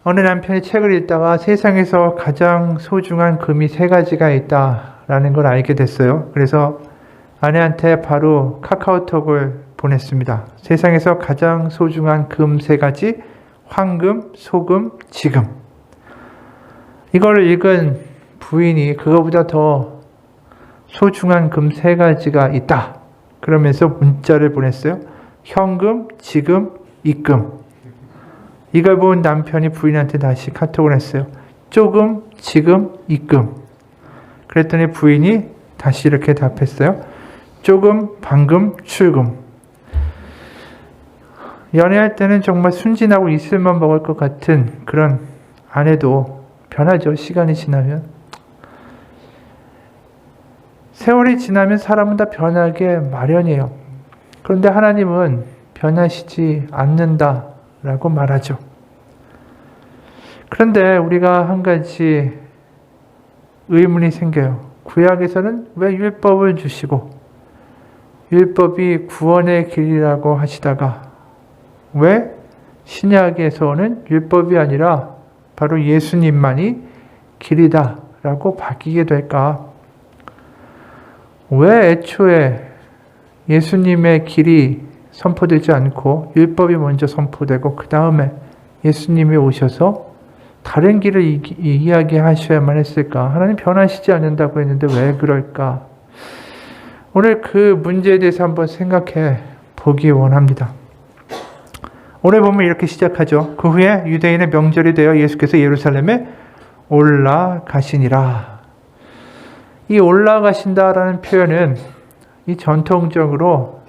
어느 남편이 책을 읽다가 세상에서 가장 소중한 금이 3가지가 있다라는 걸 알게 됐어요. 그래서 아내한테 바로 카카오톡을 보냈습니다. 세상에서 가장 소중한 금 3가지, 황금, 소금, 지금. 이걸 읽은 부인이 그거보다 더 소중한 금 3가지가 있다. 그러면서 문자를 보냈어요. 현금, 지금, 입금. 이걸 본 남편이 부인한테 다시 카톡을 했어요. 조금, 지금, 입금. 그랬더니 부인이 다시 이렇게 답했어요. 조금, 방금, 출금. 연애할 때는 정말 순진하고 이슬만 먹을 것 같은 그런 아내도 변하죠. 시간이 지나면. 세월이 지나면 사람은 다 변하게 마련이에요. 그런데 하나님은 변하시지 않는다라고 말하죠. 그런데 우리가 한 가지 의문이 생겨요. 구약에서는 왜 율법을 주시고 율법이 구원의 길이라고 하시다가 왜 신약에서는 율법이 아니라 바로 예수님만이 길이다라고 바뀌게 될까? 왜 애초에 예수님의 길이 선포되지 않고 율법이 먼저 선포되고 그 다음에 예수님이 오셔서 다른 길을 이야기하셔야만 했을까? 하나님 변하시지 않는다고 했는데 왜 그럴까? 오늘 그 문제에 대해서 한번 생각해 보기 원합니다. 오늘 보면 이렇게 시작하죠. 그 후에 유대인의 명절이 되어 예수께서 예루살렘에 올라가시니라. 이 올라가신다라는 표현은 이 전통적으로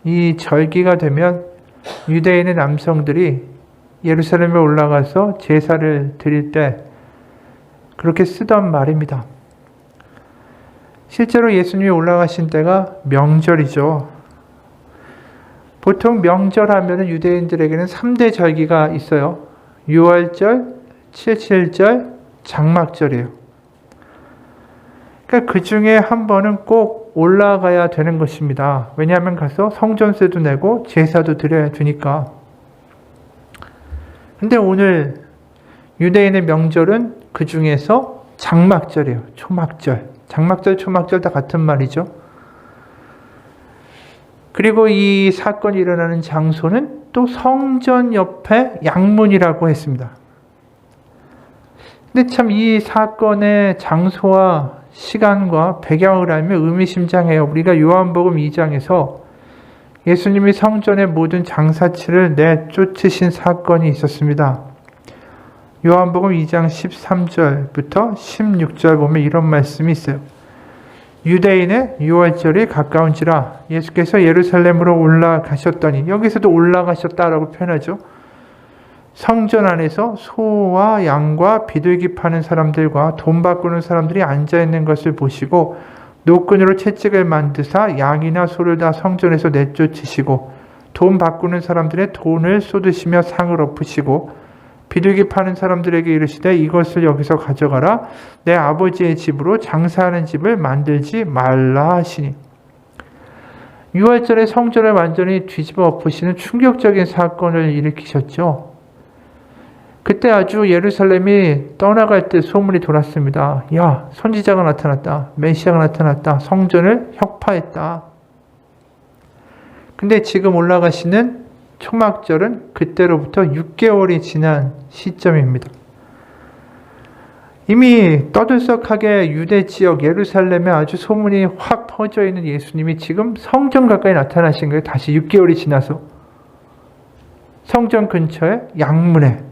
이 절기가 되면 유대인의 남성들이 예루살렘에 올라가서 제사를 드릴 때 그렇게 쓰던 말입니다. 실제로 예수님이 올라가신 때가 명절이죠. 보통 명절하면 유대인들에게는 3대 절기가 있어요. 유월절, 칠칠절, 장막절이에요. 그러니까 그 중에 한 번은 꼭 올라가야 되는 것입니다. 왜냐하면 가서 성전세도 내고 제사도 드려야 되니까. 근데 오늘 유대인의 명절은 그 중에서 장막절이에요. 초막절. 장막절, 초막절 다 같은 말이죠. 그리고 이 사건이 일어나는 장소는 또 성전 옆에 양문이라고 했습니다. 근데 참 이 사건의 장소와 시간과 배경을 알면 의미심장해요. 우리가 요한복음 2장에서 예수님이 성전의 모든 장사치를 내쫓으신 사건이 있었습니다. 요한복음 2장 13절부터 16절 보면 이런 말씀이 있어요. 유대인의 유월절이 가까운지라 예수께서 예루살렘으로 올라가셨더니, 여기서도 올라가셨다라고 표현하죠. 성전 안에서 소와 양과 비둘기 파는 사람들과 돈 바꾸는 사람들이 앉아있는 것을 보시고 노끈으로 채찍을 만드사 양이나 소를 다 성전에서 내쫓으시고 돈 바꾸는 사람들의 돈을 쏟으시며 상을 엎으시고 비둘기 파는 사람들에게 이르시되 이것을 여기서 가져가라. 내 아버지의 집으로 장사하는 집을 만들지 말라 하시니. 유월절에 성전을 완전히 뒤집어 엎으시는 충격적인 사건을 일으키셨죠. 그때 아주 예루살렘이 떠나갈 때 소문이 돌았습니다. 야, 선지자가 나타났다. 메시아가 나타났다. 성전을 혁파했다. 근데 지금 올라가시는 초막절은 그때로부터 6개월이 지난 시점입니다. 이미 떠들썩하게 유대 지역 예루살렘에 아주 소문이 확 퍼져 있는 예수님이 지금 성전 가까이 나타나신 거예요. 다시 6개월이 지나서. 성전 근처에 양문에.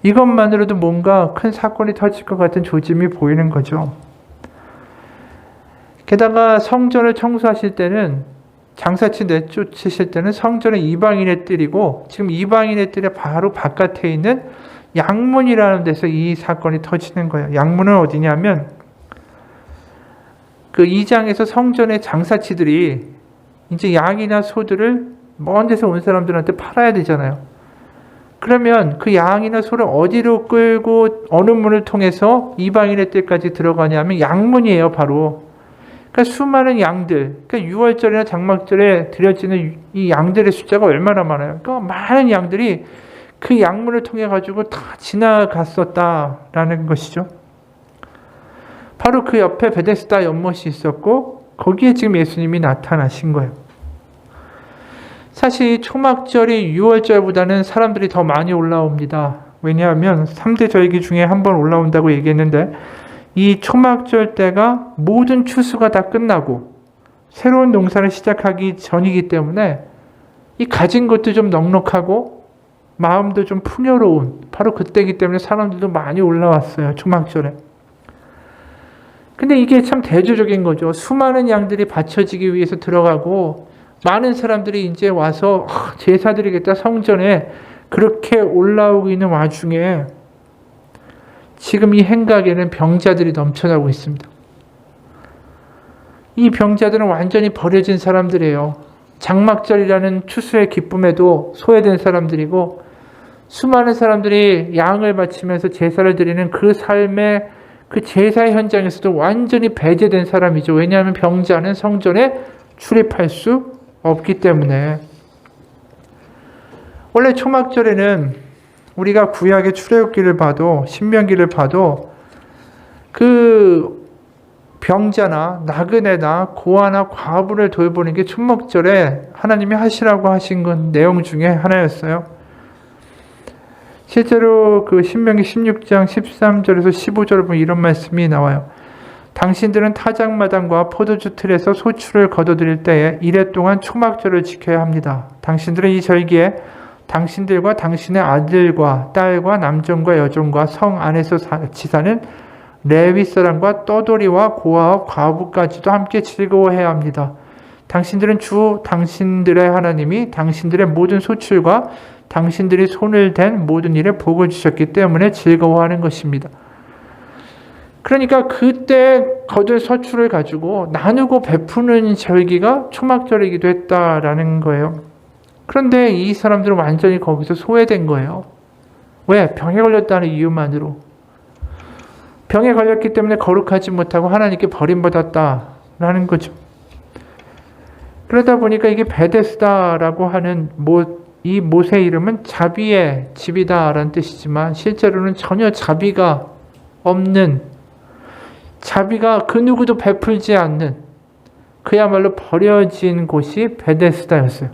이것만으로도 뭔가 큰 사건이 터질 것 같은 조짐이 보이는 거죠. 게다가 성전을 청소하실 때는 장사치 내쫓으실 때는 성전의 이방인의 뜰이고 지금 이방인의 뜰의 바로 바깥에 있는 양문이라는 데서 이 사건이 터지는 거예요. 양문은 어디냐면 그 2장에서 성전의 장사치들이 이제 양이나 소들을 먼 데서 온 사람들한테 팔아야 되잖아요. 그러면 그 양이나 소를 어디로 끌고 어느 문을 통해서 이방인의 뜰까지 들어가냐면 양문이에요, 바로. 그러니까 수많은 양들, 그러니까 유월절이나 장막절에 드려지는 이 양들의 숫자가 얼마나 많아요. 그러니까 많은 양들이 그 양문을 통해 가지고 다 지나갔었다라는 것이죠. 바로 그 옆에 베데스다 연못이 있었고 거기에 지금 예수님이 나타나신 거예요. 사실 초막절이 6월절보다는 사람들이 더 많이 올라옵니다. 왜냐하면 3대 절기 중에 한 번 올라온다고 얘기했는데 이 초막절 때가 모든 추수가 다 끝나고 새로운 농사를 시작하기 전이기 때문에 이 가진 것도 좀 넉넉하고 마음도 좀 풍요로운 바로 그때이기 때문에 사람들도 많이 올라왔어요. 초막절에. 근데 이게 참 대조적인 거죠. 수많은 양들이 바쳐지기 위해서 들어가고 많은 사람들이 이제 와서 제사 드리겠다 성전에 그렇게 올라오고 있는 와중에 지금 이 행각에는 병자들이 넘쳐나고 있습니다. 이 병자들은 완전히 버려진 사람들이에요. 장막절이라는 추수의 기쁨에도 소외된 사람들이고 수많은 사람들이 양을 바치면서 제사를 드리는 그 삶의 그 제사의 현장에서도 완전히 배제된 사람이죠. 왜냐하면 병자는 성전에 출입할 수 없기 때문에. 원래 초막절에는 우리가 구약의 출애굽기를 봐도 신명기를 봐도 그 병자나 나그네나 고아나 과부를 돌보는 게 초막절에 하나님이 하시라고 하신 건 내용 중에 하나였어요. 실제로 그 신명기 16장 13절에서 15절을 보면 이런 말씀이 나와요. 당신들은 타작마당과 포도주 틀에서 소출을 거둬들일 때에 이래 동안 초막절을 지켜야 합니다. 당신들은 이 절기에 당신들과 당신의 아들과 딸과 남종과 여종과 성 안에서 같이 사는 레위 사람과 떠돌이와 고아와 과부까지도 함께 즐거워해야 합니다. 당신들은 주 당신들의 하나님이 당신들의 모든 소출과 당신들이 손을 댄 모든 일에 복을 주셨기 때문에 즐거워하는 것입니다. 그러니까 그때 거둔 서출을 가지고 나누고 베푸는 절기가 초막절이기도 했다라는 거예요. 그런데 이 사람들은 완전히 거기서 소외된 거예요. 왜? 병에 걸렸다는 이유만으로. 병에 걸렸기 때문에 거룩하지 못하고 하나님께 버림받았다라는 거죠. 그러다 보니까 이게 베데스다라고 하는 이 못의 이름은 자비의 집이다라는 뜻이지만 실제로는 전혀 자비가 없는, 자비가 그 누구도 베풀지 않는 그야말로 버려진 곳이 베데스다였어요.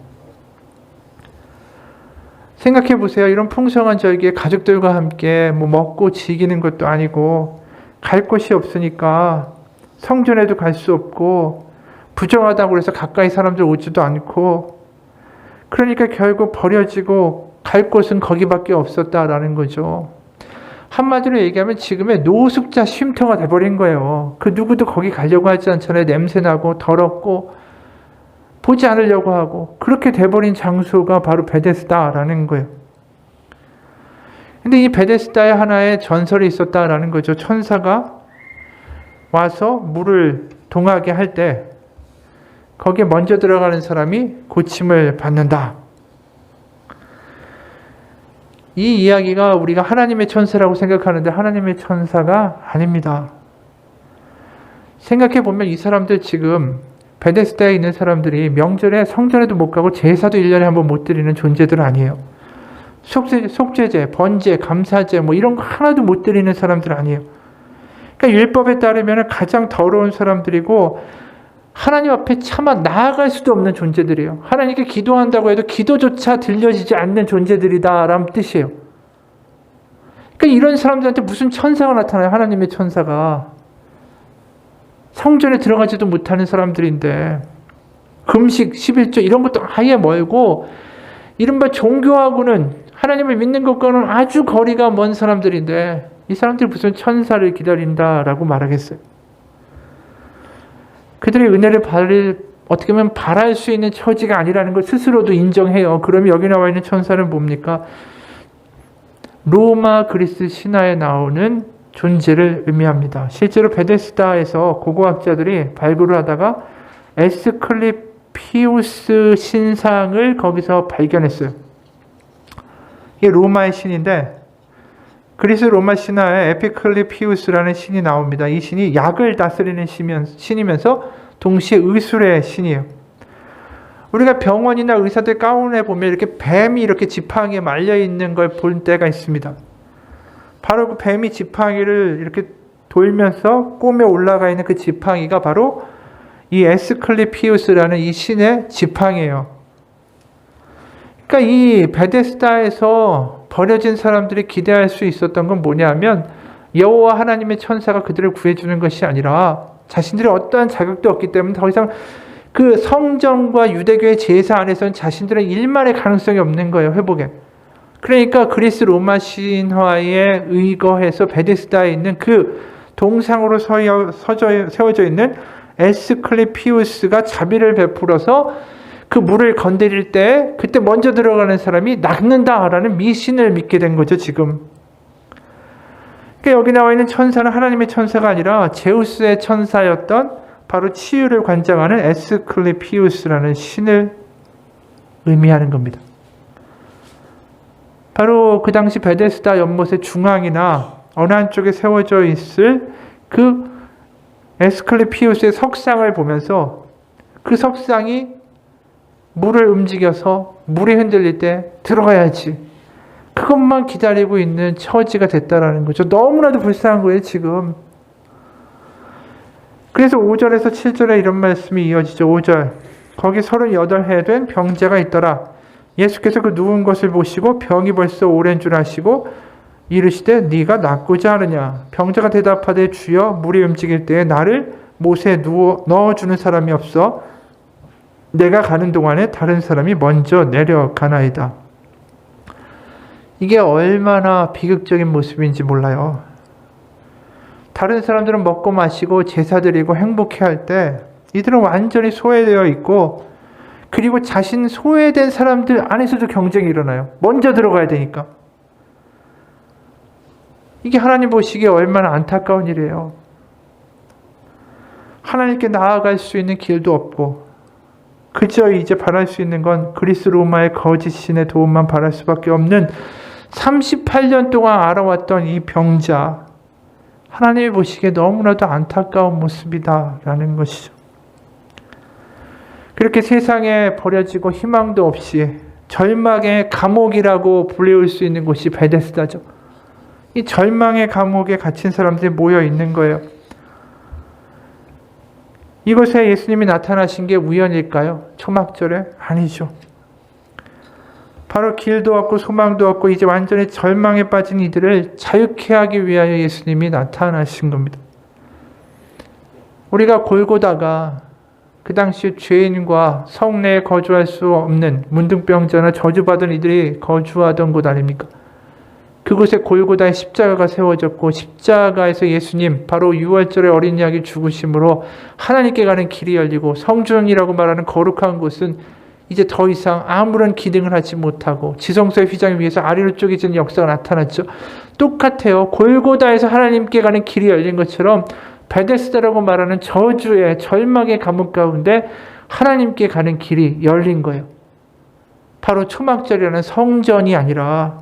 생각해 보세요. 이런 풍성한 절기에 가족들과 함께 먹고 즐기는 것도 아니고 갈 곳이 없으니까 성전에도 갈 수 없고 부정하다고 해서 가까이 사람들 오지도 않고 그러니까 결국 버려지고 갈 곳은 거기밖에 없었다라는 거죠. 한마디로 얘기하면 지금의 노숙자 쉼터가 돼버린 거예요. 그 누구도 거기 가려고 하지 않잖아요. 냄새나고 더럽고 보지 않으려고 하고 그렇게 돼버린 장소가 바로 베데스다라는 거예요. 근데 이 베데스다에 하나의 전설이 있었다라는 거죠. 천사가 와서 물을 동하게 할 때 거기에 먼저 들어가는 사람이 고침을 받는다. 이 이야기가 우리가 하나님의 천사라고 생각하는데 하나님의 천사가 아닙니다. 생각해 보면 이 사람들 지금 베데스다에 있는 사람들이 명절에 성전에도 못 가고 제사도 1년에 한 번 못 드리는 존재들 아니에요. 속죄제, 번제, 감사제 이런 거 하나도 못 드리는 사람들 아니에요. 그러니까 율법에 따르면 가장 더러운 사람들이고 하나님 앞에 차마 나아갈 수도 없는 존재들이에요. 하나님께 기도한다고 해도 기도조차 들려지지 않는 존재들이다라는 뜻이에요. 그러니까 이런 사람들한테 무슨 천사가 나타나요? 하나님의 천사가. 성전에 들어가지도 못하는 사람들인데 금식, 11조 이런 것도 아예 멀고 이른바 종교하고는 하나님을 믿는 것과는 아주 거리가 먼 사람들인데 이 사람들이 무슨 천사를 기다린다라고 말하겠어요. 그들의 은혜를 어떻게 보면 바랄 수 있는 처지가 아니라는 걸 스스로도 인정해요. 그러면 여기 나와 있는 천사는 뭡니까? 로마 그리스 신화에 나오는 존재를 의미합니다. 실제로 베데스다에서 고고학자들이 발굴을 하다가 에스클리피우스 신상을 거기서 발견했어요. 이게 로마의 신인데 그리스 로마 신화에 에피클리피우스라는 신이 나옵니다. 이 신이 약을 다스리는 신이면서 동시에 의술의 신이에요. 우리가 병원이나 의사들 가운에 보면 이렇게 뱀이 이렇게 지팡이에 말려 있는 걸 볼 때가 있습니다. 바로 그 뱀이 지팡이를 이렇게 돌면서 꿈에 올라가 있는 그 지팡이가 바로 이 에스클리피우스라는 이 신의 지팡이에요. 그러니까 이 베데스다에서 버려진 사람들이 기대할 수 있었던 건 뭐냐면 여호와 하나님의 천사가 그들을 구해주는 것이 아니라 자신들이 어떠한 자격도 없기 때문에 더 이상 그 성전과 유대교의 제사 안에서는 자신들의 일만의 가능성이 없는 거예요. 회복에. 그러니까 그리스 로마 신화에 의거해서 베데스다에 있는 그 동상으로 세워져 있는 에스클리피우스가 자비를 베풀어서 그 물을 건드릴 때 그때 먼저 들어가는 사람이 낫는다라는 미신을 믿게 된 거죠. 지금. 그러니까 여기 나와 있는 천사는 하나님의 천사가 아니라 제우스의 천사였던 바로 치유를 관장하는 에스클리피우스라는 신을 의미하는 겁니다. 바로 그 당시 베데스다 연못의 중앙이나 어느 한쪽에 세워져 있을 그 에스클리피우스의 석상을 보면서 그 석상이 물을 움직여서 물이 흔들릴 때 들어가야지. 그것만 기다리고 있는 처지가 됐다라는 거죠. 너무나도 불쌍한 거예요, 지금. 그래서 5절에서 7절에 이런 말씀이 이어지죠. 5절. 거기 38해 된 병자가 있더라. 예수께서 그 누운 것을 보시고 병이 벌써 오랜 줄 아시고 이르시되 네가 낫고자 하느냐. 병자가 대답하되 주여 물이 움직일 때에 나를 못에 넣어주는 사람이 없어 내가 가는 동안에 다른 사람이 먼저 내려가나이다. 이게 얼마나 비극적인 모습인지 몰라요. 다른 사람들은 먹고 마시고 제사 드리고 행복해할 때 이들은 완전히 소외되어 있고 그리고 자신 소외된 사람들 안에서도 경쟁이 일어나요. 먼저 들어가야 되니까. 이게 하나님 보시기에 얼마나 안타까운 일이에요. 하나님께 나아갈 수 있는 길도 없고 그저 이제 바랄 수 있는 건 그리스 로마의 거짓 신의 도움만 바랄 수밖에 없는 38년 동안 알아왔던 이 병자, 하나님이 보시기에 너무나도 안타까운 모습이다라는 것이죠. 그렇게 세상에 버려지고 희망도 없이 절망의 감옥이라고 불리울 수 있는 곳이 베데스다죠. 이 절망의 감옥에 갇힌 사람들이 모여 있는 거예요. 이곳에 예수님이 나타나신 게 우연일까요? 초막절에? 아니죠. 바로 길도 없고 소망도 없고 이제 완전히 절망에 빠진 이들을 자유케 하기 위하여 예수님이 나타나신 겁니다. 우리가 골고다가 그 당시 죄인과 성내에 거주할 수 없는 문둥병자나 저주받은 이들이 거주하던 곳 아닙니까? 그곳에 골고다의 십자가가 세워졌고 십자가에서 예수님 바로 6월절의 어린 양이 죽으심으로 하나님께 가는 길이 열리고 성전이라고 말하는 거룩한 곳은 이제 더 이상 아무런 기능을 하지 못하고 지성소의 휘장 위에서 아래로 쪼개지는 역사가 나타났죠. 똑같아요. 골고다에서 하나님께 가는 길이 열린 것처럼 베데스다라고 말하는 저주의 절망의 감옥 가운데 하나님께 가는 길이 열린 거예요. 바로 초막절이라는 성전이 아니라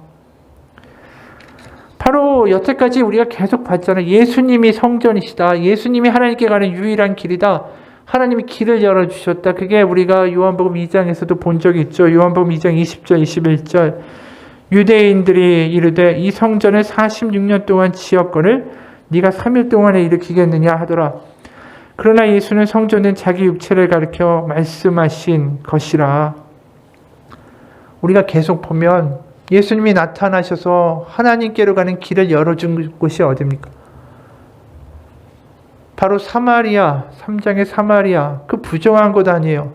바로 여태까지 우리가 계속 봤잖아요. 예수님이 성전이시다. 예수님이 하나님께 가는 유일한 길이다. 하나님이 길을 열어주셨다. 그게 우리가 요한복음 2장에서도 본 적이 있죠. 요한복음 2장 20절, 21절. 유대인들이 이르되 이 성전을 46년 동안 지었거늘 네가 3일 동안에 일으키겠느냐 하더라. 그러나 예수는 성전된 자기 육체를 가리켜 말씀하신 것이라. 우리가 계속 보면 예수님이 나타나셔서 하나님께로 가는 길을 열어준 곳이 어디입니까? 바로 사마리아, 3장의 사마리아, 그 부정한 곳 아니에요.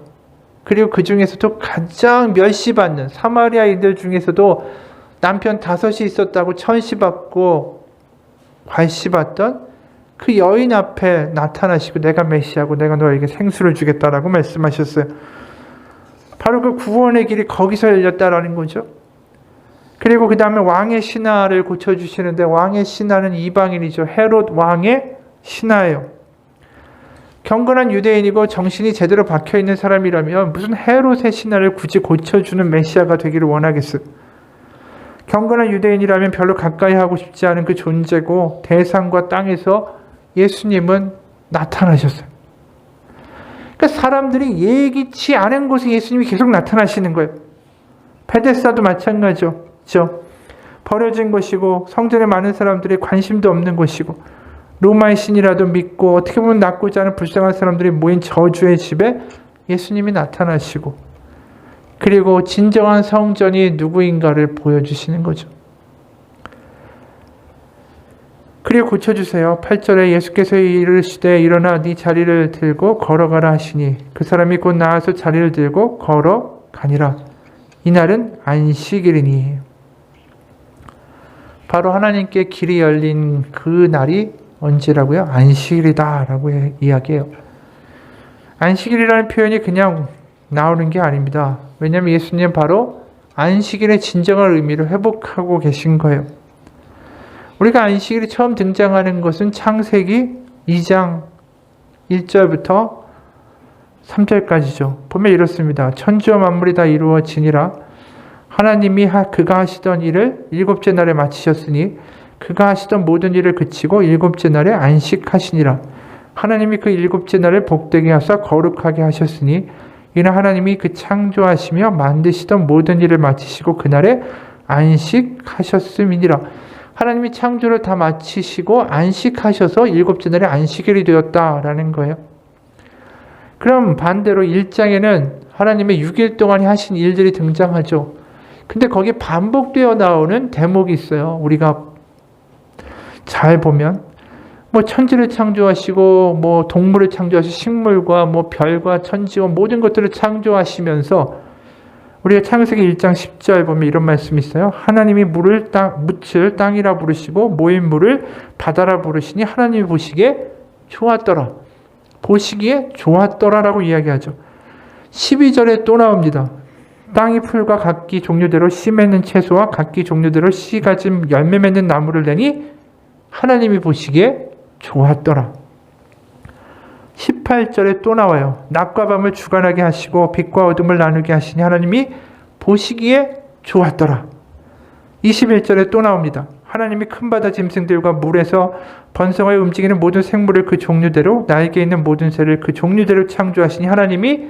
그리고 그 중에서도 가장 멸시받는 사마리아인들 중에서도 남편 5이 있었다고 천시받고 괄시받던 그 여인 앞에 나타나시고 내가 메시아고 내가 너에게 생수를 주겠다라고 말씀하셨어요. 바로 그 구원의 길이 거기서 열렸다라는 거죠. 그리고 그 다음에 왕의 신하를 고쳐주시는데 왕의 신하는 이방인이죠. 헤롯 왕의 신하예요. 경건한 유대인이고 정신이 제대로 박혀있는 사람이라면 무슨 헤롯의 신하를 굳이 고쳐주는 메시아가 되기를 원하겠어요. 경건한 유대인이라면 별로 가까이 하고 싶지 않은 그 존재고 대상과 땅에서 예수님은 나타나셨어요. 그러니까 사람들이 예기치 않은 곳에 예수님이 계속 나타나시는 거예요. 베데스다도 마찬가지죠. 그렇죠? 버려진 곳이고 성전에 많은 사람들이 관심도 없는 곳이고 로마의 신이라도 믿고 어떻게 보면 낫고자 하는 불쌍한 사람들이 모인 저주의 집에 예수님이 나타나시고, 그리고 진정한 성전이 누구인가를 보여주시는 거죠. 그리고 고쳐주세요. 8절에 예수께서 이르시되 일어나 네 자리를 들고 걸어가라 하시니 그 사람이 곧 나와서 자리를 들고 걸어가니라. 이날은 안식일이니. 바로 하나님께 길이 열린 그 날이 언제라고요? 안식일이다 라고 이야기해요. 안식일이라는 표현이 그냥 나오는 게 아닙니다. 왜냐하면 예수님은 바로 안식일의 진정한 의미를 회복하고 계신 거예요. 우리가 안식일이 처음 등장하는 것은 창세기 2장 1절부터 3절까지죠. 보면 이렇습니다. 천지와 만물이 다 이루어지니라. 하나님이 그가 하시던 일을 일곱째 날에 마치셨으니 그가 하시던 모든 일을 그치고 일곱째 날에 안식하시니라. 하나님이 그 일곱째 날을 복되게 하사 거룩하게 하셨으니 이는 하나님이 그 창조하시며 만드시던 모든 일을 마치시고 그날에 안식하셨음이니라. 하나님이 창조를 다 마치시고 안식하셔서 일곱째 날에 안식일이 되었다라는 거예요. 그럼 반대로 1장에는 하나님의 6일 동안 하신 일들이 등장하죠. 근데 거기에 반복되어 나오는 대목이 있어요. 우리가 잘 보면 천지를 창조하시고 동물을 창조하시고 식물과 별과 천지와 모든 것들을 창조하시면서 우리가 창세기 1장 10절 보면 이런 말씀이 있어요. 하나님이 묻을 땅이라 부르시고 모인 물을 바다라 부르시니 하나님이 보시기에 좋았더라. 보시기에 좋았더라라고 이야기하죠. 12절에 또 나옵니다. 땅이 풀과 각기 종류대로 씨 맺는 채소와 각기 종류대로 씨 가진 열매 맺는 나무를 내니 하나님이 보시기에 좋았더라. 18절에 또 나와요. 낮과 밤을 주관하게 하시고 빛과 어둠을 나누게 하시니 하나님이 보시기에 좋았더라. 21절에 또 나옵니다. 하나님이 큰 바다 짐승들과 물에서 번성하여 움직이는 모든 생물을 그 종류대로 날개 있는 모든 새를 그 종류대로 창조하시니 하나님이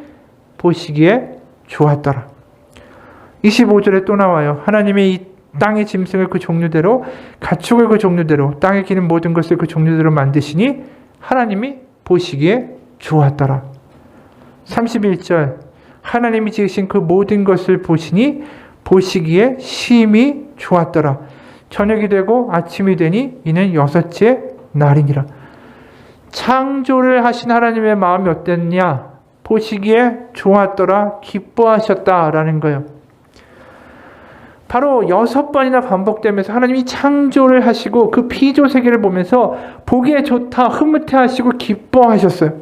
보시기에 좋았더라. 25절에 또 나와요. 하나님이 이 땅의 짐승을 그 종류대로 가축을 그 종류대로 땅에 기는 모든 것을 그 종류대로 만드시니 하나님이 보시기에 좋았더라. 31절 하나님이 지으신 그 모든 것을 보시니 보시기에 심히 좋았더라. 저녁이 되고 아침이 되니 이는 여섯째 날이니라. 창조를 하신 하나님의 마음이 어땠냐? 보시기에 좋았더라, 기뻐하셨다라는 거예요. 바로 6번이나 반복되면서 하나님이 창조를 하시고 그 피조 세계를 보면서 보기에 좋다, 흐뭇해 하시고 기뻐하셨어요.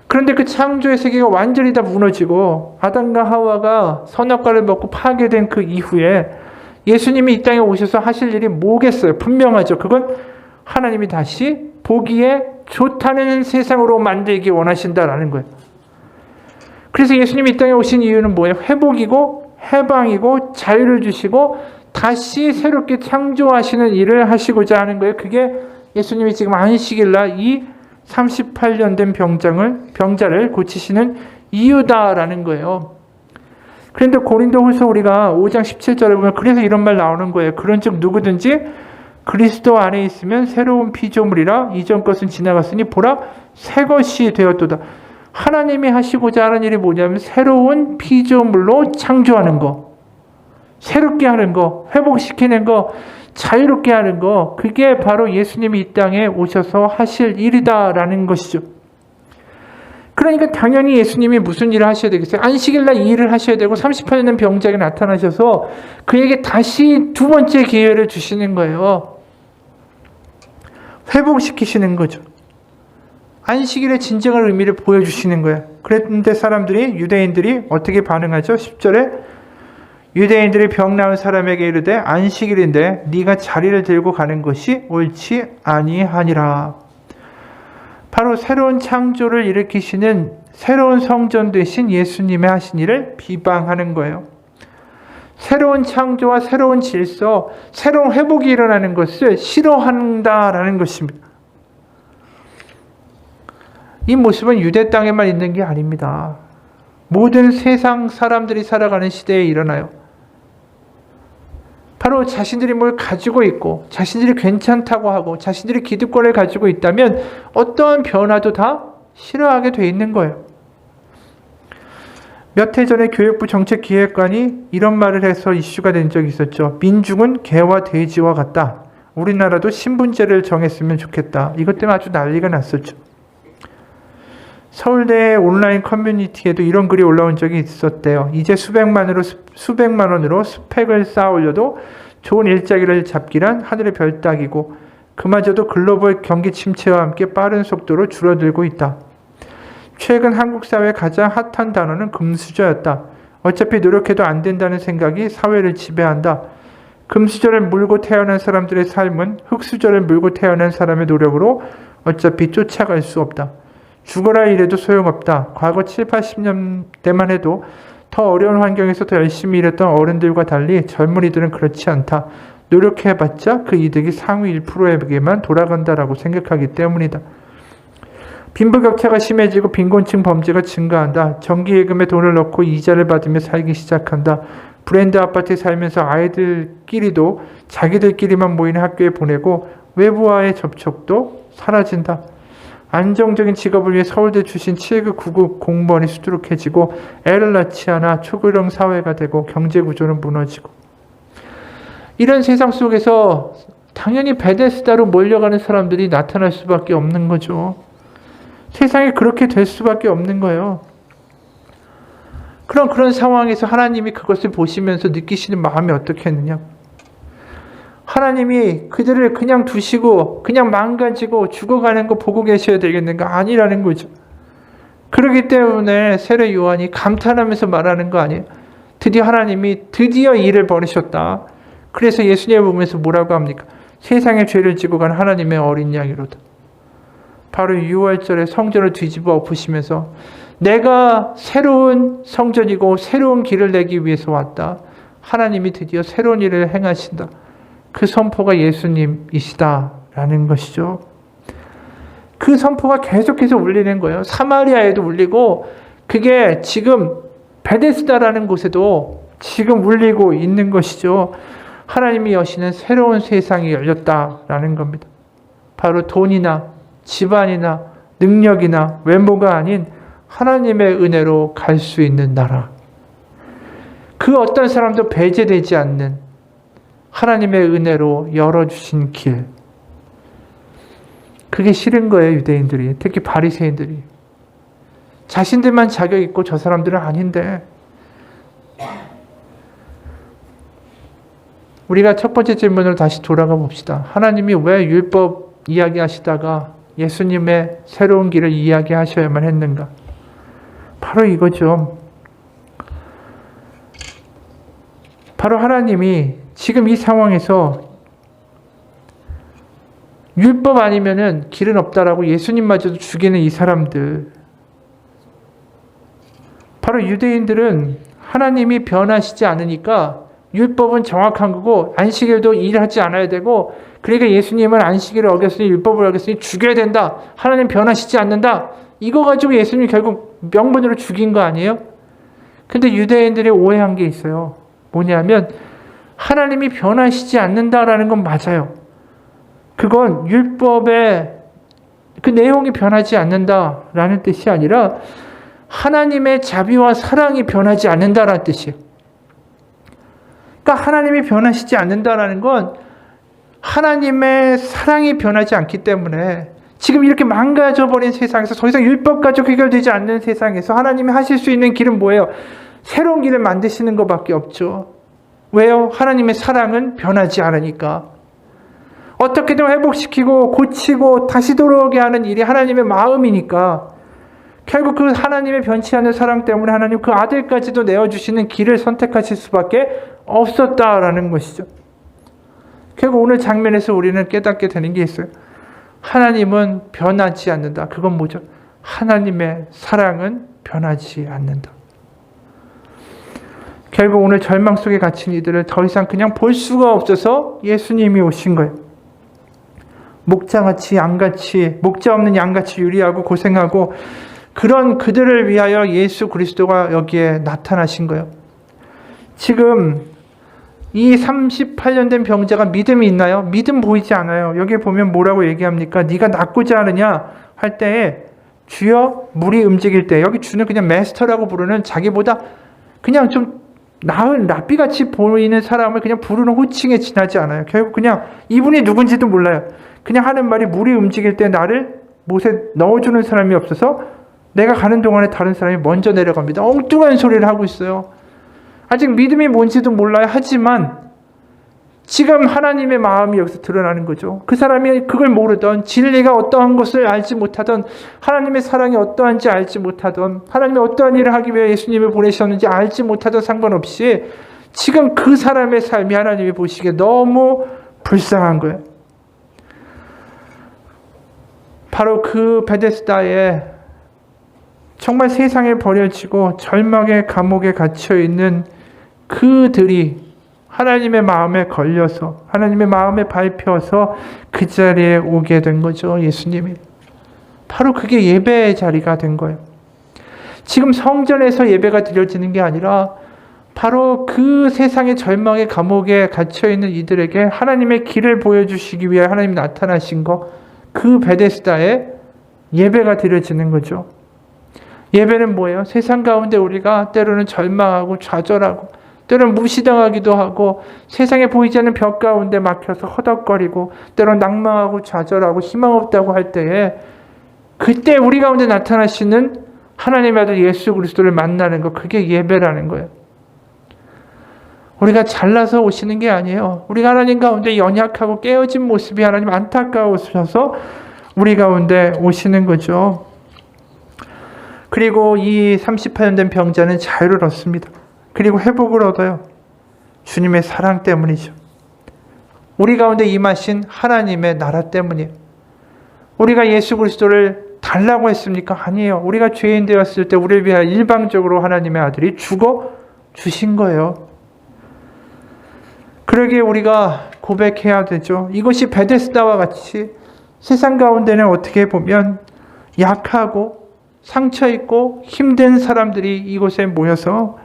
그런데 그 창조의 세계가 완전히 다 무너지고 아담과 하와가 선악과를 먹고 파괴된 그 이후에 예수님이 이 땅에 오셔서 하실 일이 뭐겠어요? 분명하죠. 그건 하나님이 다시 보기에 좋다는 세상으로 만들기 원하신다라는 거예요. 그래서 예수님이 이 땅에 오신 이유는 뭐예요? 회복이고 해방이고 자유를 주시고 다시 새롭게 창조하시는 일을 하시고자 하는 거예요. 그게 예수님이 지금 안식일날 이 38년 된 병자를 고치시는 이유다라는 거예요. 그런데 고린도후서 우리가 5장 17절에 보면 그래서 이런 말 나오는 거예요. 그런즉 누구든지 그리스도 안에 있으면 새로운 피조물이라 이전 것은 지나갔으니 보라 새 것이 되었도다. 하나님이 하시고자 하는 일이 뭐냐면 새로운 피조물로 창조하는 거, 새롭게 하는 거, 회복시키는 거, 자유롭게 하는 거, 그게 바로 예수님이 이 땅에 오셔서 하실 일이다라는 것이죠. 그러니까 당연히 예수님이 무슨 일을 하셔야 되겠어요? 안식일날 이 일을 하셔야 되고 38년 된 병자에게 나타나셔서 그에게 다시 두 번째 기회를 주시는 거예요. 회복시키시는 거죠. 안식일의 진정한 의미를 보여주시는 거예요. 그런데 유대인들이 어떻게 반응하죠? 10절에 유대인들이 병 나은 사람에게 이르되 안식일인데 네가 자리를 들고 가는 것이 옳지 아니하니라. 바로 새로운 창조를 일으키시는 새로운 성전 되신 예수님의 하신 일을 비방하는 거예요. 새로운 창조와 새로운 질서, 새로운 회복이 일어나는 것을 싫어한다라는 것입니다. 이 모습은 유대 땅에만 있는 게 아닙니다. 모든 세상 사람들이 살아가는 시대에 일어나요. 바로 자신들이 뭘 가지고 있고 자신들이 괜찮다고 하고 자신들이 기득권을 가지고 있다면 어떠한 변화도 다 싫어하게 돼 있는 거예요. 몇 해 전에 교육부 정책기획관이 이런 말을 해서 이슈가 된 적이 있었죠. 민중은 개와 돼지와 같다. 우리나라도 신분제를 정했으면 좋겠다. 이것 때문에 아주 난리가 났었죠. 서울대 온라인 커뮤니티에도 이런 글이 올라온 적이 있었대요. 이제 수백만 원으로 스펙을 쌓아 올려도 좋은 일자리를 잡기란 하늘의 별 따기고 그마저도 글로벌 경기 침체와 함께 빠른 속도로 줄어들고 있다. 최근 한국 사회의 가장 핫한 단어는 금수저였다. 어차피 노력해도 안 된다는 생각이 사회를 지배한다. 금수저를 물고 태어난 사람들의 삶은 흙수저를 물고 태어난 사람의 노력으로 어차피 쫓아갈 수 없다. 죽어라 이래도 소용없다. 과거 7, 80년대만 해도 더 어려운 환경에서 더 열심히 일했던 어른들과 달리 젊은이들은 그렇지 않다. 노력해봤자 그 이득이 상위 1%에게만 돌아간다라고 생각하기 때문이다. 빈부격차가 심해지고 빈곤층 범죄가 증가한다. 정기예금에 돈을 넣고 이자를 받으며 살기 시작한다. 브랜드 아파트에 살면서 아이들끼리도 자기들끼리만 모이는 학교에 보내고 외부와의 접촉도 사라진다. 안정적인 직업을 위해 서울대 출신 7급 9급 공무원이 수두룩해지고 애를 낳지 않아 초고령 사회가 되고 경제구조는 무너지고 이런 세상 속에서 당연히 베데스다로 몰려가는 사람들이 나타날 수밖에 없는 거죠. 세상이 그렇게 될 수밖에 없는 거예요. 그런 상황에서 하나님이 그것을 보시면서 느끼시는 마음이 어떻겠느냐. 하나님이 그들을 그냥 두시고 그냥 망가지고 죽어가는 거 보고 계셔야 되겠는가? 아니라는 거죠. 그렇기 때문에 세례 요한이 감탄하면서 말하는 거 아니에요. 하나님이 드디어 일을 벌이셨다. 그래서 예수님을 보면서 뭐라고 합니까? 세상의 죄를 지고 간 하나님의 어린 양이로다. 바로 6월절에 성전을 뒤집어 엎으시면서 내가 새로운 성전이고 새로운 길을 내기 위해서 왔다. 하나님이 드디어 새로운 일을 행하신다. 그 선포가 예수님이시다라는 것이죠. 그 선포가 계속해서 울리는 거예요. 사마리아에도 울리고 그게 지금 베데스다라는 곳에도 지금 울리고 있는 것이죠. 하나님이 여시는 새로운 세상이 열렸다라는 겁니다. 바로 돈이나 집안이나 능력이나 외모가 아닌 하나님의 은혜로 갈 수 있는 나라. 그 어떤 사람도 배제되지 않는 하나님의 은혜로 열어주신 길. 그게 싫은 거예요, 유대인들이. 특히 바리새인들이. 자신들만 자격 있고 저 사람들은 아닌데. 우리가 첫 번째 질문으로 다시 돌아가 봅시다. 하나님이 왜 율법 이야기하시다가 예수님의 새로운 길을 이야기하셔야만 했는가? 바로 이거죠. 바로 하나님이 지금 이 상황에서 율법 아니면은 길은 없다라고 예수님마저도 죽이는 이 사람들. 바로 유대인들은 하나님이 변하시지 않으니까 율법은 정확한 거고 안식일도 일하지 않아야 되고 그러니까 예수님은 안식일을 어겼으니 율법을 어겼으니 죽여야 된다. 하나님 변하시지 않는다. 이거 가지고 예수님 결국 명분으로 죽인 거 아니에요? 근데 유대인들이 오해한 게 있어요. 뭐냐면 하나님이 변하시지 않는다라는 건 맞아요. 그건 율법의 그 내용이 변하지 않는다라는 뜻이 아니라 하나님의 자비와 사랑이 변하지 않는다라는 뜻이에요. 그러니까 하나님이 변하시지 않는다라는 건 하나님의 사랑이 변하지 않기 때문에 지금 이렇게 망가져버린 세상에서 더 이상 율법 가지고 해결되지 않는 세상에서 하나님이 하실 수 있는 길은 뭐예요? 새로운 길을 만드시는 것밖에 없죠. 왜요? 하나님의 사랑은 변하지 않으니까. 어떻게든 회복시키고 고치고 다시 돌아오게 하는 일이 하나님의 마음이니까 결국 그 하나님의 변치 않는 사랑 때문에 하나님 그 아들까지도 내어주시는 길을 선택하실 수밖에 없었다라는 것이죠. 결국 오늘 장면에서 우리는 깨닫게 되는 게 있어요. 하나님은 변하지 않는다. 그건 뭐죠? 하나님의 사랑은 변하지 않는다. 결국 오늘 절망 속에 갇힌 이들을 더 이상 그냥 볼 수가 없어서 예수님이 오신 거예요. 목자같이 양같이 목자 없는 양같이 유리하고 고생하고 그런 그들을 위하여 예수 그리스도가 여기에 나타나신 거예요. 지금 이 38년 된 병자가 믿음이 있나요? 믿음 보이지 않아요. 여기 보면 뭐라고 얘기합니까? 네가 낫고자 하느냐 할 때에 주여 물이 움직일 때 여기 주는 그냥 마스터라고 부르는 자기보다 그냥 좀 나은 랍비같이 보이는 사람을 그냥 부르는 호칭에 지나지 않아요. 결국 그냥 이분이 누군지도 몰라요. 그냥 하는 말이 물이 움직일 때 나를 못에 넣어주는 사람이 없어서 내가 가는 동안에 다른 사람이 먼저 내려갑니다. 엉뚱한 소리를 하고 있어요. 아직 믿음이 뭔지도 몰라요. 하지만 지금 하나님의 마음이 여기서 드러나는 거죠. 그 사람이 그걸 모르던 진리가 어떠한 것을 알지 못하던 하나님의 사랑이 어떠한지 알지 못하던 하나님이 어떠한 일을 하기 위해 예수님을 보내셨는지 알지 못하던 상관없이 지금 그 사람의 삶이 하나님이 보시기에 너무 불쌍한 거예요. 바로 그 베데스다에 정말 세상에 버려지고 절망의 감옥에 갇혀있는 그들이 하나님의 마음에 걸려서 하나님의 마음에 밟혀서 그 자리에 오게 된 거죠. 예수님이. 바로 그게 예배의 자리가 된 거예요. 지금 성전에서 예배가 드려지는 게 아니라 바로 그 세상의 절망의 감옥에 갇혀있는 이들에게 하나님의 길을 보여주시기 위해 하나님이 나타나신 거, 그 베데스다에 예배가 드려지는 거죠. 예배는 뭐예요? 세상 가운데 우리가 때로는 절망하고 좌절하고 때로는 무시당하기도 하고 세상에 보이지 않는 벽 가운데 막혀서 허덕거리고 때로는 낭망하고 좌절하고 희망 없다고 할 때에 그때 우리 가운데 나타나시는 하나님의 아들 예수 그리스도를 만나는 것, 그게 예배라는 거예요. 우리가 잘나서 오시는 게 아니에요. 우리가 하나님 가운데 연약하고 깨어진 모습이 하나님 안타까우셔서 우리 가운데 오시는 거죠. 그리고 이 38년 된 병자는 자유를 얻습니다. 그리고 회복을 얻어요. 주님의 사랑 때문이죠. 우리 가운데 임하신 하나님의 나라 때문이에요. 우리가 예수 그리스도를 달라고 했습니까? 아니에요. 우리가 죄인 되었을 때 우리를 위하여 일방적으로 하나님의 아들이 죽어 주신 거예요. 그러기에 우리가 고백해야 되죠. 이것이 베데스다와 같이 세상 가운데는 어떻게 보면 약하고 상처 있고 힘든 사람들이 이곳에 모여서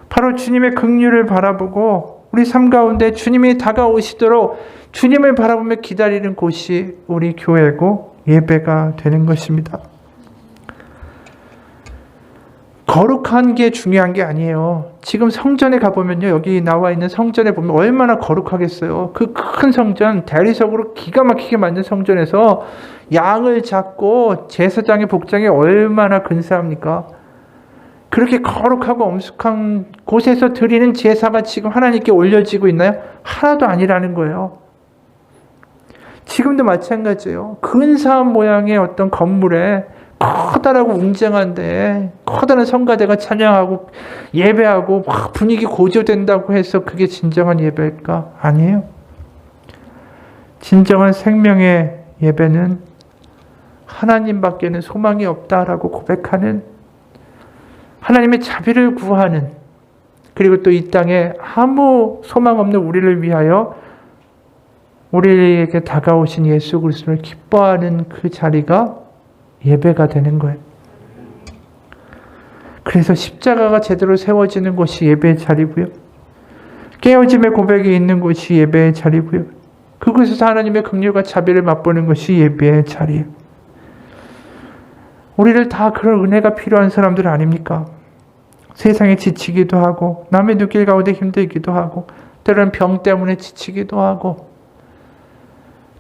바로 주님의 긍휼을 바라보고 우리 삶 가운데 주님이 다가오시도록 주님을 바라보며 기다리는 곳이 우리 교회고 예배가 되는 것입니다. 거룩한 게 중요한 게 아니에요. 지금 성전에 가보면요. 여기 나와 있는 성전에 보면 얼마나 거룩하겠어요. 그 큰 성전, 대리석으로 기가 막히게 만든 성전에서 양을 잡고 제사장의 복장이 얼마나 근사합니까? 그렇게 거룩하고 엄숙한 곳에서 드리는 제사가 지금 하나님께 올려지고 있나요? 하나도 아니라는 거예요. 지금도 마찬가지예요. 근사한 모양의 어떤 건물에 커다랗고 웅장한데 커다란 성가대가 찬양하고 예배하고 막 분위기 고조된다고 해서 그게 진정한 예배일까? 아니에요. 진정한 생명의 예배는 하나님밖에는 소망이 없다라고 고백하는, 하나님의 자비를 구하는, 그리고 또 이 땅에 아무 소망 없는 우리를 위하여 우리에게 다가오신 예수 그리스도를 기뻐하는 그 자리가 예배가 되는 거예요. 그래서 십자가가 제대로 세워지는 곳이 예배의 자리고요. 깨어짐의 고백이 있는 곳이 예배의 자리고요. 그곳에서 하나님의 긍휼과 자비를 맛보는 것이 예배의 자리예요. 우리를 다 그런 은혜가 필요한 사람들 아닙니까? 세상에 지치기도 하고 남의 눈길 가운데 힘들기도 하고 때로는 병 때문에 지치기도 하고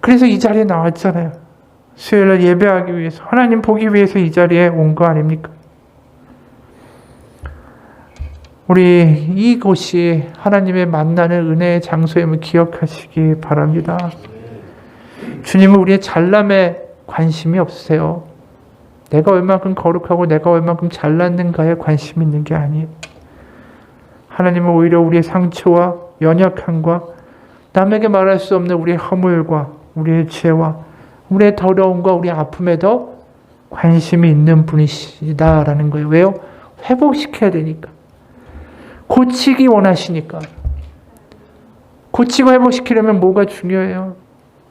그래서 이 자리에 나왔잖아요. 수요일날 예배하기 위해서, 하나님 보기 위해서 이 자리에 온 거 아닙니까? 우리 이곳이 하나님의 만나는 은혜의 장소임을 기억하시기 바랍니다. 주님은 우리의 잘남에 관심이 없으세요. 내가 얼만큼 거룩하고 내가 얼만큼 잘났는가에 관심이 있는 게 아니에요. 하나님은 오히려 우리의 상처와 연약함과 남에게 말할 수 없는 우리의 허물과 우리의 죄와 우리의 더러움과 우리의 아픔에 더 관심이 있는 분이시다라는 거예요. 왜요? 회복시켜야 되니까. 고치기 원하시니까. 고치고 회복시키려면 뭐가 중요해요?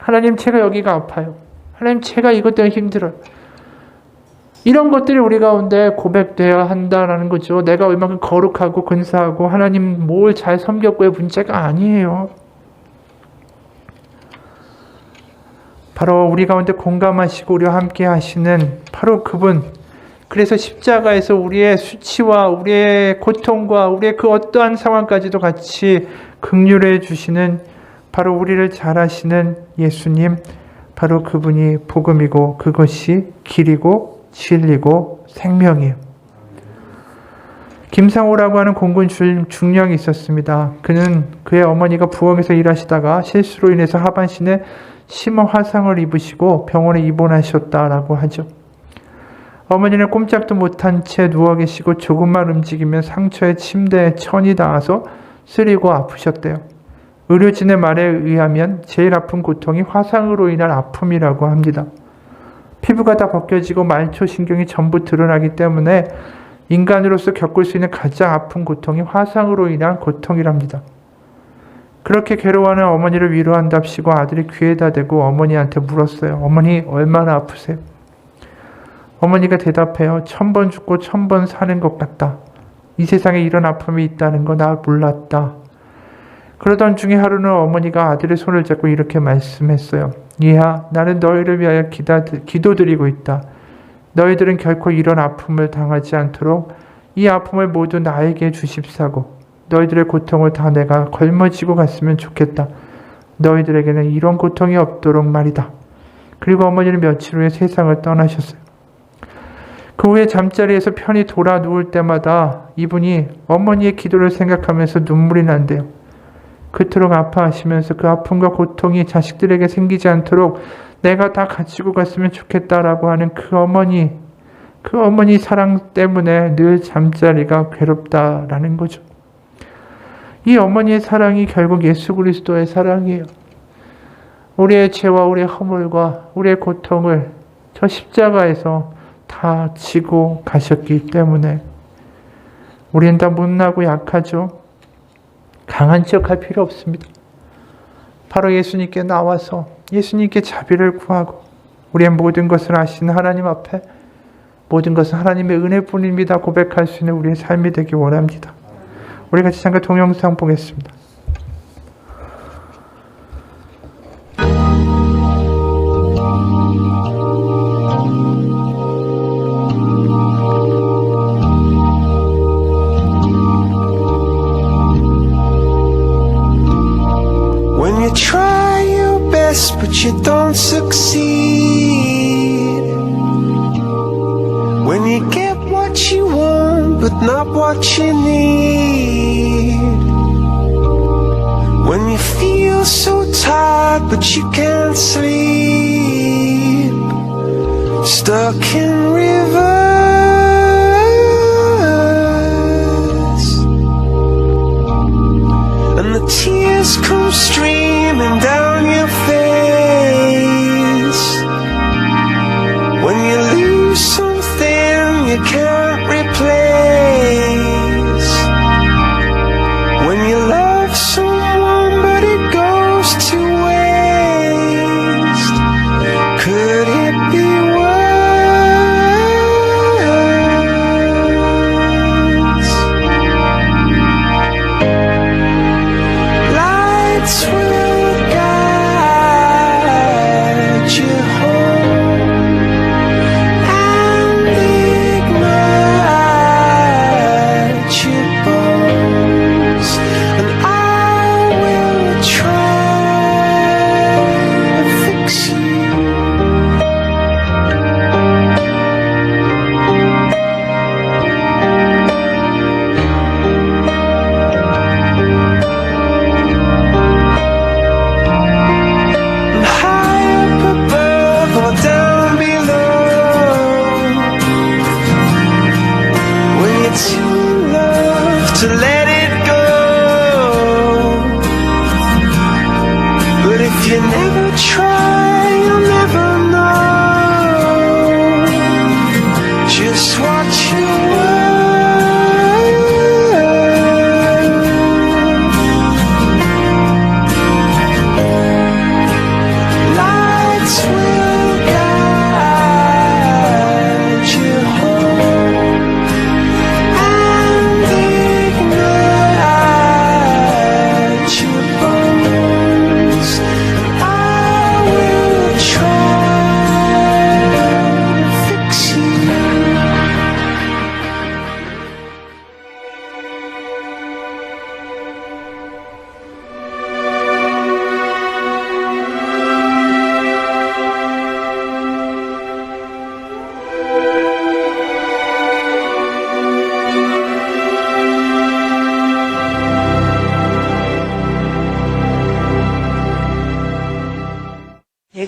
하나님 제가 여기가 아파요. 하나님 제가 이것 때문에 힘들어요. 이런 것들이 우리 가운데 고백되어야 한다라는 거죠. 내가 얼마큼 거룩하고 근사하고 하나님 뭘 잘 섬겼고의 문제가 아니에요. 바로 우리 가운데 공감하시고 우리와 함께 하시는 바로 그분. 그래서 십자가에서 우리의 수치와 우리의 고통과 우리의 그 어떠한 상황까지도 같이 긍휼해 주시는 바로 우리를 잘 아시는 예수님, 바로 그분이 복음이고 그것이 길이고 진리고 생명이에요. 김상호라고 하는 공군 중령이 있었습니다. 그는 그의 어머니가 부엌에서 일하시다가 실수로 인해서 하반신에 심한 화상을 입으시고 병원에 입원하셨다라고 하죠. 어머니는 꼼짝도 못한 채 누워 계시고 조금만 움직이면 상처에 침대에 천이 닿아서 쓰리고 아프셨대요. 의료진의 말에 의하면 제일 아픈 고통이 화상으로 인한 아픔이라고 합니다. 피부가 다 벗겨지고 말초신경이 전부 드러나기 때문에 인간으로서 겪을 수 있는 가장 아픈 고통이 화상으로 인한 고통이랍니다. 그렇게 괴로워하는 어머니를 위로한답시고 아들이 귀에다 대고 어머니한테 물었어요. 어머니 얼마나 아프세요? 어머니가 대답해요. 1000번 죽고 1000번 사는 것 같다. 이 세상에 이런 아픔이 있다는 거 나 몰랐다. 그러던 중에 하루는 어머니가 아들의 손을 잡고 이렇게 말씀했어요. 얘야, 나는 너희를 위하여 기도드리고 있다. 너희들은 결코 이런 아픔을 당하지 않도록 이 아픔을 모두 나에게 주십사고 너희들의 고통을 다 내가 걸머쥐고 갔으면 좋겠다. 너희들에게는 이런 고통이 없도록 말이다. 그리고 어머니는 며칠 후에 세상을 떠나셨어요. 그 후에 잠자리에서 편히 돌아 누울 때마다 이분이 어머니의 기도를 생각하면서 눈물이 난대요. 그토록 아파하시면서 그 아픔과 고통이 자식들에게 생기지 않도록 내가 다 가지고 갔으면 좋겠다라고 하는 그 어머니 사랑 때문에 늘 잠자리가 괴롭다라는 거죠. 이 어머니의 사랑이 결국 예수 그리스도의 사랑이에요. 우리의 죄와 우리의 허물과 우리의 고통을 저 십자가에서 다 지고 가셨기 때문에 우리는 다 못나고 약하죠. 강한 척할 필요 없습니다. 바로 예수님께 나와서 예수님께 자비를 구하고 우리의 모든 것을 아시는 하나님 앞에 모든 것은 하나님의 은혜뿐입니다 고백할 수 있는 우리의 삶이 되기 원합니다. 우리 같이 잠깐 동영상 보겠습니다. But you don't succeed. When you get what you want but not what you need. When you feel so tired but you can't sleep. Stuck in rivers and the tears come streaming down your face. When you lose something you can't replace. When you love someone but it goes to waste. Could it be worse? Lights will guide you home and ignite your bones, and I will try to fix you. High up above or down below. When you're too in love to let it go. But if you never try, you'll never know just what you were.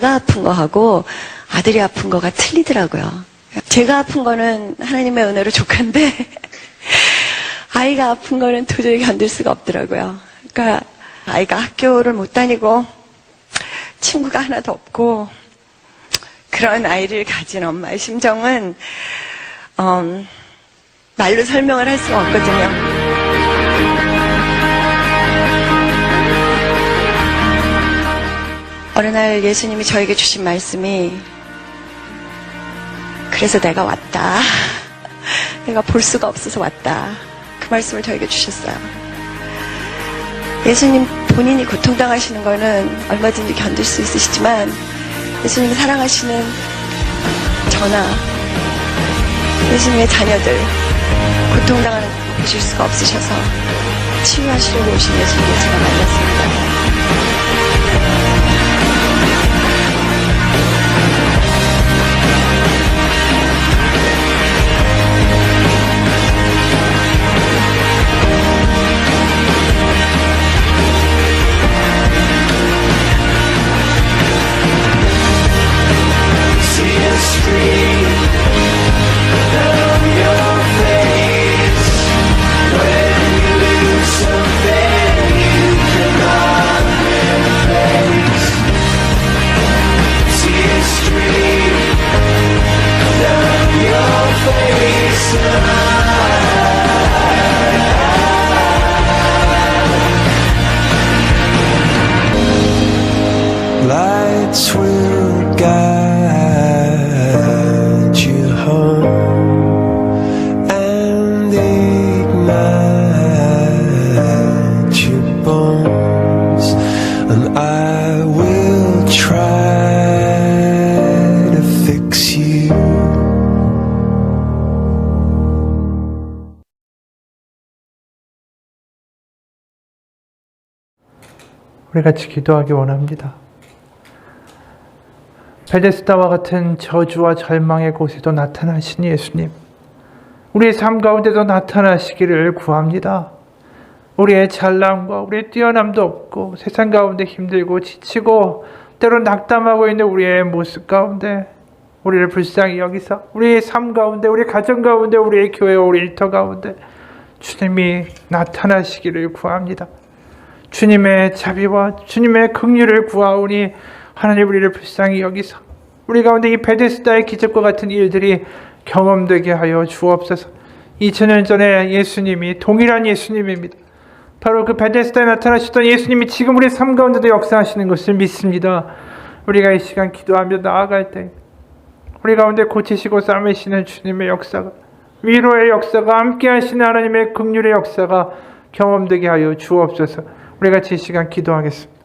제가 아픈 거하고 아들이 아픈 거가 틀리더라고요. 제가 아픈 거는 하나님의 은혜로 족한데 아이가 아픈 거는 도저히 견딜 수가 없더라고요. 그러니까 아이가 학교를 못 다니고 친구가 하나도 없고 그런 아이를 가진 엄마의 심정은 말로 설명을 할 수가 없거든요. 어느 날 예수님이 저에게 주신 말씀이 그래서 내가 왔다. 내가 볼 수가 없어서 왔다. 그 말씀을 저에게 주셨어요. 예수님 본인이 고통당하시는 거는 얼마든지 견딜 수 있으시지만 예수님이 사랑하시는 저나 예수님의 자녀들 고통당하는 거 보실 수가 없으셔서 치유하시려고 오신 예수님을 제가 만났습니다. Lights will guide you home and ignite your bones, and I will try to fix you. 우리 같이 기도하기 원합니다. 베데스다와 같은 저주와 절망의 곳에도 나타나신 예수님, 우리의 삶 가운데도 나타나시기를 구합니다. 우리의 잘남과 우리의 뛰어남도 없고 세상 가운데 힘들고 지치고 때로 낙담하고 있는 우리의 모습 가운데 우리를 불쌍히 여기서 우리의 삶 가운데, 우리의 가정 가운데, 우리의 교회와 우리 일터 가운데 주님이 나타나시기를 구합니다. 주님의 자비와 주님의 긍휼을 구하오니 하나님 우리를 불쌍히 여기서 우리 가운데 이 베데스다의 기적과 같은 일들이 경험되게 하여 주옵소서. 2000년 전에 예수님이 동일한 예수님입니다. 바로 그 베데스다에 나타나셨던 예수님이 지금 우리 삶 가운데도 역사하시는 것을 믿습니다. 우리가 이 시간 기도하며 나아갈 때 우리 가운데 고치시고 싸매시는 주님의 역사가, 위로의 역사가, 함께 하시는 하나님의 긍휼의 역사가 경험되게 하여 주옵소서. 우리 같이 이 시간 기도하겠습니다.